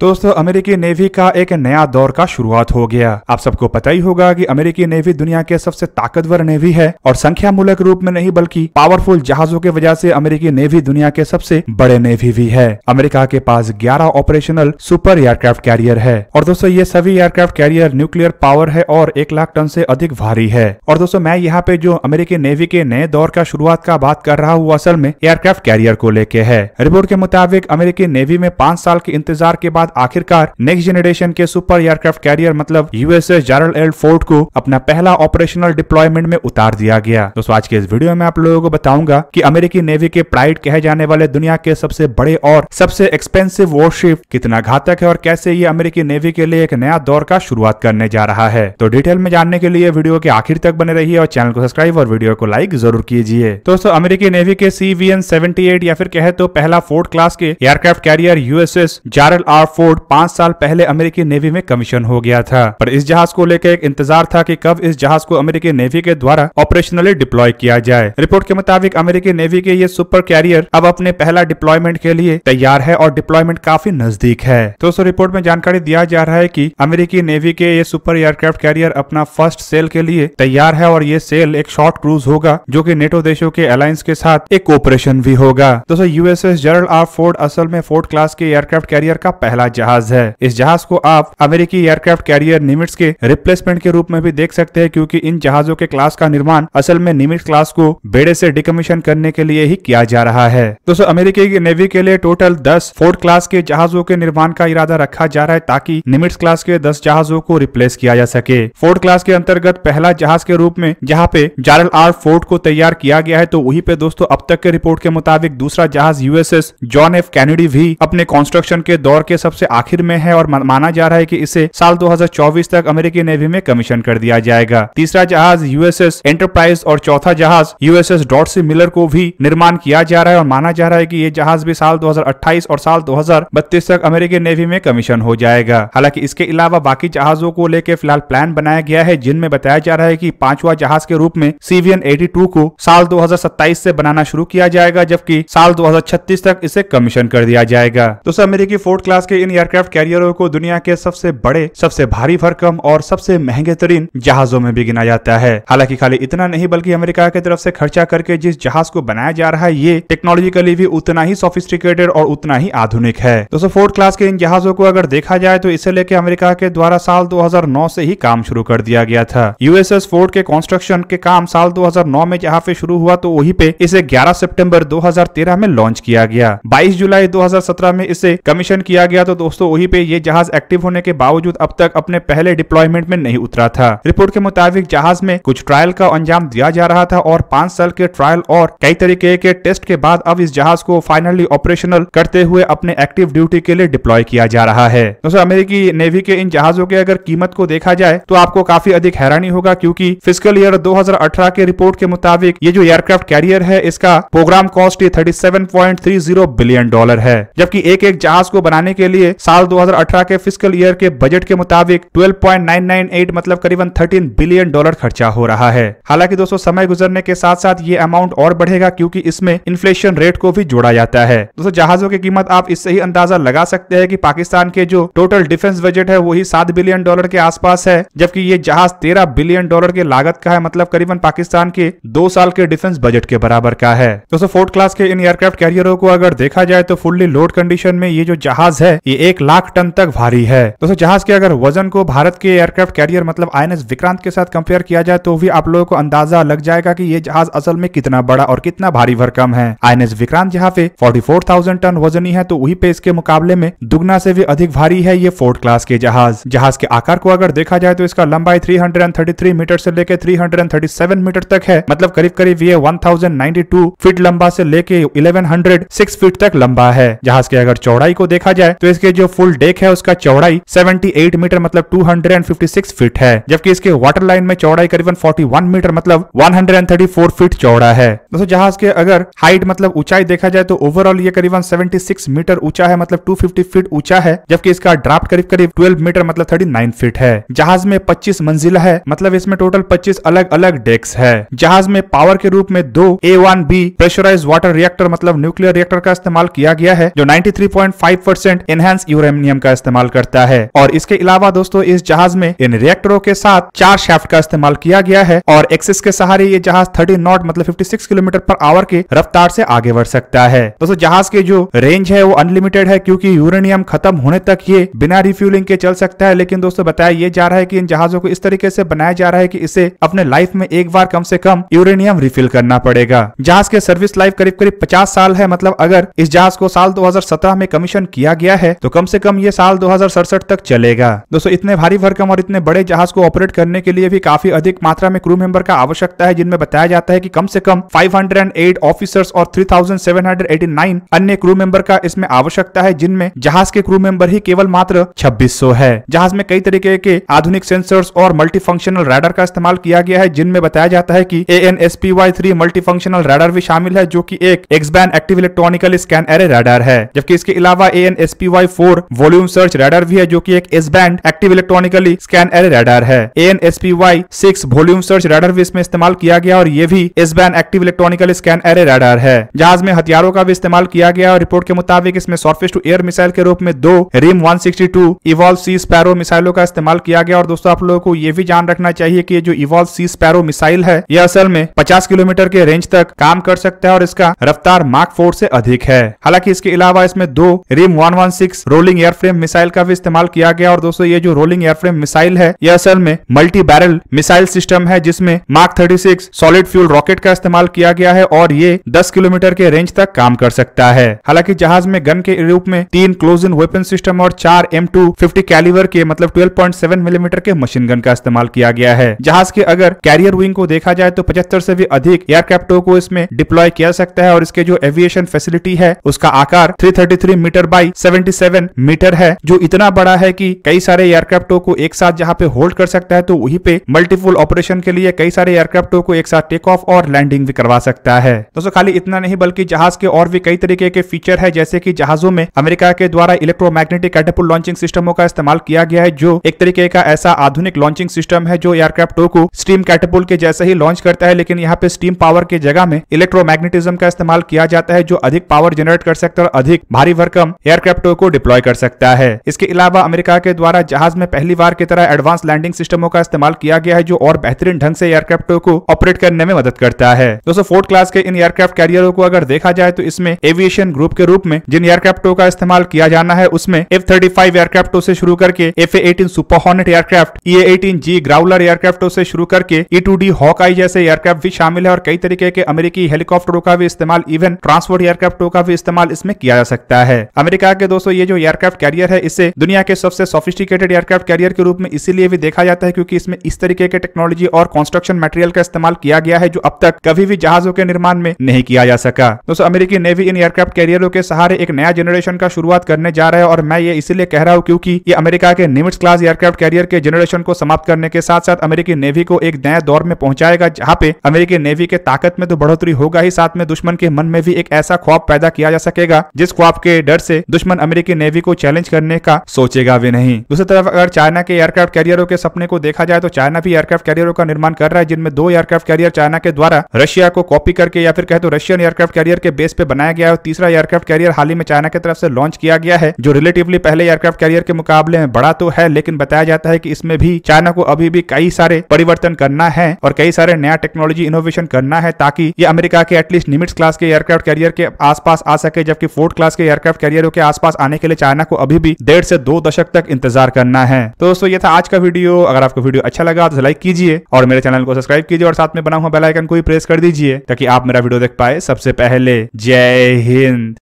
दोस्तों अमेरिकी नेवी का एक नया दौर का शुरुआत हो गया। आप सबको पता ही होगा कि अमेरिकी नेवी दुनिया के सबसे ताकतवर नेवी है और संख्या मूलक रूप में नहीं बल्कि पावरफुल जहाजों की वजह से अमेरिकी नेवी दुनिया के सबसे बड़े नेवी भी है। अमेरिका के पास 11 ऑपरेशनल सुपर एयरक्राफ्ट कैरियर है और दोस्तों ये सभी एयरक्राफ्ट कैरियर न्यूक्लियर पावर है और 1 लाख टन से अधिक भारी है। और दोस्तों मैं यहाँ पे जो अमेरिकी नेवी के नए दौर का शुरुआत का बात कर रहा हूँ असल में एयरक्राफ्ट कैरियर को लेके है। रिपोर्ट के मुताबिक अमेरिकी नेवी में 5 साल के इंतजार के बाद आखिरकार नेक्स्ट जनरेशन के सुपर एयरक्राफ्ट कैरियर मतलब यूएसएस जेरल्ड एल फोर्ड को अपना पहला ऑपरेशनल डिप्लॉयमेंट में उतार दिया गया। दोस्तों आज के इस वीडियो में आप लोगों को बताऊंगा कि अमेरिकी नेवी के प्राइड कहे जाने वाले दुनिया के सबसे बड़े और सबसे एक्सपेंसिव वॉरशिप कितना घातक है और कैसे ये अमेरिकी नेवी के लिए एक नया दौर का शुरुआत करने जा रहा है। तो डिटेल में जानने के लिए वीडियो के आखिर तक बने रहिए और चैनल को सब्सक्राइब और वीडियो को लाइक जरूर कीजिए। दोस्तों अमेरिकी नेवी के CVN-78 या फिर कहे तो पहला फोर्ड क्लास के aircraft carrier USS Gerald R Ford 5 साल पहले अमेरिकी नेवी में कमीशन हो गया था। पर इस जहाज को लेकर एक इंतजार था कि कब इस जहाज को अमेरिकी नेवी के द्वारा ऑपरेशनली डिप्लॉय किया जाए। रिपोर्ट के मुताबिक अमेरिकी नेवी के ये सुपर कैरियर अब अपने पहला डिप्लॉयमेंट के लिए तैयार है और डिप्लॉयमेंट काफी नजदीक है। दोस्तों रिपोर्ट में जानकारी दिया जा रहा है कि अमेरिकी नेवी के ये सुपर एयरक्राफ्ट कैरियर अपना फर्स्ट सेल के लिए तैयार है और ये सेल एक शॉर्ट क्रूज होगा जो कि नेटो देशों के अलायंस के साथ एक कोऑपरेशन भी होगा। दोस्तों यूएसएस जेरल्ड आर फोर्ड असल में फोर्ड क्लास के एयरक्राफ्ट कैरियर का पहला जहाज है। इस जहाज को आप अमेरिकी एयरक्राफ्ट कैरियर निमिट्स के रिप्लेसमेंट के रूप में भी देख सकते हैं क्योंकि इन जहाजों के क्लास का निर्माण असल में निमिट्स क्लास को बेड़े से डिकमीशन करने के लिए ही किया जा रहा है। दोस्तों अमेरिकी नेवी के लिए टोटल 10 फोर्ड क्लास के जहाजों के निर्माण का इरादा रखा जा रहा है ताकि निमिट्स क्लास के 10 जहाजों को रिप्लेस किया जा सके। फोर्ड क्लास के अंतर्गत पहला जहाज के रूप में जहां पे जेरल्ड आर फोर्ड को तैयार किया गया है तो वहीं पे दोस्तों अब तक के रिपोर्ट के मुताबिक दूसरा जहाज यूएसएस जॉन एफ कैनेडी भी अपने कंस्ट्रक्शन के दौर के सबसे आखिर में है और माना जा रहा है कि इसे साल 2024 तक अमेरिकी नेवी में कमीशन कर दिया जाएगा। तीसरा जहाज यूएसएस एंटरप्राइज और चौथा जहाज यूएसएस डॉर्सी मिलर को भी निर्माण किया जा रहा है और माना जा रहा है कि ये जहाज भी साल 2028 और साल 2032 तक अमेरिकी नेवी में कमीशन हो जाएगा। हालांकि इसके अलावा बाकी जहाजों को लेकर फिलहाल प्लान बनाया गया है जिनमें बताया जा रहा है कि 5वां जहाज के रूप में CVN-82 को साल 2027 से बनाना शुरू किया जाएगा जबकि साल 2036 तक इसे कमीशन कर दिया जाएगा। दोस्तों अमेरिकी फोर्ड क्लास के इन एयरक्राफ्ट कैरियरों को दुनिया के सबसे बड़े, सबसे भारी भरकम और सबसे महंगे तरीन जहाजों में भी गिना जाता है। हालांकि खाली इतना नहीं बल्कि अमेरिका की तरफ से खर्चा करके जिस जहाज को बनाया जा रहा है ये टेक्नोलॉजिकली भी उतना ही सोफिस्टिकेटेड और उतना ही आधुनिक है। दोस्तों फोर्ड क्लास के इन जहाजों को अगर देखा जाए तो इसे लेकर अमेरिका के द्वारा साल 2009 से ही काम शुरू कर दिया गया था। यूएसएस फोर्ड के कंस्ट्रक्शन के काम साल 2009 में जहां पे शुरू हुआ तो वहीं पे इसे 11 सितंबर 2013 में लॉन्च किया गया। 22 जुलाई 2017 में इसे कमीशन किया गया तो दोस्तों वहीं पे ये जहाज एक्टिव होने के बावजूद अब तक अपने पहले डिप्लॉयमेंट में नहीं उतरा था। रिपोर्ट के मुताबिक जहाज में कुछ ट्रायल का अंजाम दिया जा रहा था और 5 साल के ट्रायल और कई तरीके के टेस्ट के बाद अब इस जहाज को फाइनली ऑपरेशनल करते हुए अपने एक्टिव ड्यूटी के लिए डिप्लॉय किया जा रहा है। दोस्तों अमेरिकी नेवी के इन जहाजों के अगर कीमत को देखा जाए तो आपको काफी अधिक हैरानी होगा क्योंकि फिस्कल ईयर 2018 के रिपोर्ट के मुताबिक ये जो एयरक्राफ्ट कैरियर है इसका प्रोग्राम कॉस्ट $37.30 बिलियन है जबकि एक जहाज को बनाने के लिए साल 2018 के फिस्कल ईयर के बजट के मुताबिक 12.998 मतलब करीबन $13 बिलियन खर्चा हो रहा है। हालांकि दोस्तों समय गुजरने के साथ साथ ये अमाउंट और बढ़ेगा क्योंकि इसमें इन्फ्लेशन रेट को भी जोड़ा जाता है। दोस्तों जहाजों की कीमत आप इससे ही अंदाजा लगा सकते हैं कि पाकिस्तान के जो टोटल डिफेंस बजट है वही $7 बिलियन के आसपास है जबकि ये जहाज $13 बिलियन के लागत का है मतलब करीबन पाकिस्तान के 2 साल के डिफेंस बजट के बराबर का है। दोस्तों फोर्ड क्लास के इन एयरक्राफ्ट कैरियरों को अगर देखा जाए तो फुल्ली लोड कंडीशन में ये जो जहाज है ये 1 लाख टन तक भारी है। दोस्तों जहाज के अगर वजन को भारत के एयरक्राफ्ट कैरियर मतलब INS विक्रांत के साथ कंपेयर किया जाए तो भी आप लोगों को अंदाजा लग जाएगा कि ये जहाज असल में कितना बड़ा और कितना भारी भरकम है। INS विक्रांत जहाँ पे 44,000 टन वजनी है तो वहीं पे इसके मुकाबले में दुगना से भी अधिक भारी है ये फोर्ड क्लास के जहाज। जहाज के आकार को अगर देखा जाए तो इसका लंबाई 333 मीटर से लेके 337 मीटर तक है मतलब करीब करीब ये 1092 फीट लंबा से लेके 1106 फीट तक लंबा है। जहाज के अगर चौड़ाई को देखा जाए तो इसके जो फुल डेक है उसका चौड़ाई 78 मीटर मतलब 256 फीट है जबकि इसके वाटर लाइन में चौड़ाई करीबन 41 मीटर मतलब 134 फीट चौड़ा है। दोस्तों जहाज के अगर हाइट मतलब ऊंचाई देखा जाए तो ओवरऑल ये करीबन 76 मीटर ऊंचा है मतलब 250 फीट ऊंचा है जबकि इसका ड्राफ्ट करीब करीब 12 मीटर मतलब 39 फीट है। जहाज में 25 मंजिला है मतलब इसमें टोटल 25 अलग अलग डेक्स है। जहाज में पावर के रूप में 2 A1B प्रेशराइज्ड वाटर रिएक्टर मतलब न्यूक्लियर रिएक्टर का इस्तेमाल किया गया है जो 93.5% एडवांस यूरेनियम का इस्तेमाल करता है। और इसके अलावा दोस्तों इस जहाज में इन रिएक्टरों के साथ 4 शाफ्ट का इस्तेमाल किया गया है और एक्सिस के सहारे ये जहाज 30 नॉट मतलब 56 किलोमीटर पर आवर के रफ्तार से आगे बढ़ सकता है। दोस्तों जहाज के जो रेंज है वो अनलिमिटेड है, क्योंकि यूरेनियम खत्म होने तक ये बिना रिफ्यूलिंग के चल सकता है। लेकिन दोस्तों बताया ये जा रहा है कि इन जहाजों को इस तरीके से बनाया जा रहा है कि इसे अपने लाइफ में एक बार कम से कम यूरेनियम रिफिल करना पड़ेगा। जहाज के सर्विस लाइफ करीब करीब 50 साल है। मतलब अगर इस जहाज को साल 2017 में कमीशन किया गया है तो कम से कम ये साल 2067 तक चलेगा। दोस्तों इतने भारी भरकम और इतने बड़े जहाज को ऑपरेट करने के लिए भी काफी अधिक मात्रा में क्रू मेंबर का आवश्यकता है, जिनमें बताया जाता है कि कम से कम 508 ऑफिसर्स और 3789 अन्य क्रू मेंबर का इसमें आवश्यकता है, जिनमें जहाज के क्रू मेंबर ही केवल मात्र 2600 है। जहाज में कई तरीके के आधुनिक सेंसर्स और मल्टीफंक्शनल रडार का इस्तेमाल किया गया है, जिनमें बताया जाता है कि AN/SPY-3 मल्टीफंक्शनल रडार भी शामिल है, जो कि एक X-band active electronical scan array radar है। जबकि इसके अलावा AN/SPY-4 वॉल्यूम सर्च रडार भी है, जो कि एक S-band active electronically scan array radar है। AN/SPY-6 वॉल्यूम सर्च रडार भी इसमें इस्तेमाल किया गया और ये भी S-band active electronical scan array radar है। जहाज में हथियारों का भी इस्तेमाल किया गया और रिपोर्ट के मुताबिक इसमें सरफेस टू एयर मिसाइल के रूप में 2 रिम 162 इवॉल्व सी स्पैरो मिसाइलों का इस्तेमाल किया गया। और दोस्तों आप लोगों को यह भी जान रखना चाहिए कि जो इवॉल्व सी स्पैरो मिसाइल है यह असल में 50 किलोमीटर के रेंज तक काम कर सकता है और इसका रफ्तार माक 4 से अधिक है। हालांकि इसके अलावा इसमें 2 रिम 116 रोलिंग एयरफ्रेम मिसाइल का भी इस्तेमाल किया गया। और दोस्तों ये जो रोलिंग एयरफ्रेम मिसाइल है यह असल में मल्टी बैरल मिसाइल सिस्टम है, जिसमें मार्क 36 सॉलिड फ्यूल रॉकेट का इस्तेमाल किया गया है और ये 10 किलोमीटर के रेंज तक काम कर सकता है। हालांकि जहाज में गन के रूप में 3 क्लोज इन वेपन सिस्टम और 4 M250 कैलिबर के मतलब 12.7 मिलीमीटर के मशीन गन का इस्तेमाल किया गया है। जहाज के अगर कैरियर विंग को देखा जाए तो 75 से भी अधिक एयरक्राफ्टों को इसमें डिप्लॉय किया सकता है और इसके जो एविएशन फैसिलिटी है उसका आकार 333 मीटर बाई 77 मीटर है, जो इतना बड़ा है कि कई सारे एयरक्राफ्टों को एक साथ जहां पे होल्ड कर सकता है तो वहीं पे मल्टीपल ऑपरेशन के लिए कई सारे एयरक्राफ्टों को एक साथ टेक ऑफ और लैंडिंग भी करवा सकता है। दोस्तों खाली इतना नहीं बल्कि जहाज के और भी कई तरीके के फीचर है, जैसे कि जहाजों में अमेरिका के द्वारा इलेक्ट्रोमैग्नेटिक कैटapult लॉन्चिंग सिस्टमों का इस्तेमाल किया गया है, जो एक तरीके का ऐसा आधुनिक लॉन्चिंग सिस्टम है जो एयरक्राफ्टों को स्टीम कैटapult के जैसे ही लॉन्च करता है, लेकिन यहाँ पे स्टीम पावर के जगह में इलेक्ट्रोमैग्नेटिज्म का इस्तेमाल किया जाता है, जो अधिक पावर जनरेट कर सकता है और अधिक भारी भरकम एयरक्राफ्टों को डिप्लॉय कर सकता है। इसके अलावा अमेरिका के द्वारा जहाज में पहली बार की तरह एडवांस लैंडिंग सिस्टमों का इस्तेमाल किया गया है, जो और बेहतरीन ढंग से एयरक्राफ्टों को ऑपरेट करने में मदद करता है। दोस्तों फोर्थ क्लास के इन एयरक्राफ्ट कैरियरों को अगर देखा जाए तो इसमें एविएशन ग्रुप के रूप में जिन एयरक्राफ्टों का इस्तेमाल किया जाना है उसमें F-35 एयरक्राफ्टों से शुरू करके FA-18 super hornet aircraft, EA-18G growler एयरक्राफ्टों से शुरू करके E-2D हॉकआई जैसे एयरक्राफ्ट भी शामिल है और कई तरीके के अमेरिकी हेलीकॉप्टरों का भी इस्तेमाल, इवन ट्रांसपोर्ट एयरक्राफ्टों का भी इस्तेमाल इसमें किया जा सकता है। अमेरिका के दोस्तों ये जो एयरक्राफ्ट कैरियर है इसे दुनिया के सबसे सोफिस्टिकेटेड एयरक्राफ्ट कैरियर के रूप में इसीलिए भी देखा जाता है क्योंकि इसमें इस तरीके के टेक्नोलॉजी और कंस्ट्रक्शन मटेरियल का इस्तेमाल किया गया है जो अब तक कभी भी जहाजों के निर्माण में नहीं किया जा सका। दोस्तों अमेरिकी नेवी इन एयरक्राफ्ट कैरियरों के सहारे एक नया जनरेशन का शुरुआत करने जा रहा है और मैं ये इसीलिए कह रहा हूं क्योंकि ये अमेरिका के निमिट्ज क्लास एयरक्राफ्ट कैरियर के जनरेशन को समाप्त करने के साथ साथ अमेरिकी नेवी को एक नया दौर में पहुंचाएगा, जहां पे अमेरिकी नेवी के ताकत में तो बढ़ोतरी होगा ही, साथ में दुश्मन के मन में भी एक ऐसा ख्वाब पैदा किया जा सकेगा जिस ख्वाब के डर से दुश्मन अमेरिकी नेवी को चैलेंज करने का सोचेगा भी नहीं। दूसरी तरफ अगर चाइना के एयरक्राफ्ट कैरियरों के सपने को देखा जाए तो चाइना भी एयरक्राफ्ट कैरियरों का निर्माण कर रहा है, जिनमें 2 एयरक्राफ्ट कैरियर चाइना के द्वारा रशिया को कॉपी करके या फिर कहे तो रशियन एयरक्राफ्ट कैरियर के बेस पे बनाया गया है और तीसरा एयरक्राफ्ट कैरियर हाल ही में चाइना की तरफ से लॉन्च किया गया है, जो रिलेटिवली पहले एयरक्राफ्ट कैरियर के मुकाबले में बड़ा तो है, लेकिन बताया जाता है कि इसमें भी चाइना को अभी भी कई सारे परिवर्तन करना है और कई सारे नया टेक्नोलॉजी इनोवेशन करना है ताकि ये अमेरिका के एटलीस्ट निमिट्स क्लास के एयरक्राफ्ट कैरियर के आसपास आ सके, जबकि फोर्थ क्लास के एयरक्राफ्ट कैरियरों के आसपास आने के लिए चाइना को अभी भी 1.5 से 2 दशक तक इंतजार करना है। तो दोस्तों ये था आज का वीडियो। अगर आपको वीडियो अच्छा लगा तो लाइक कीजिए और मेरे चैनल को सब्सक्राइब कीजिए और साथ में बना हुआ बेल आइकन को भी प्रेस कर दीजिए ताकि आप मेरा वीडियो देख पाए सबसे पहले। जय हिंद।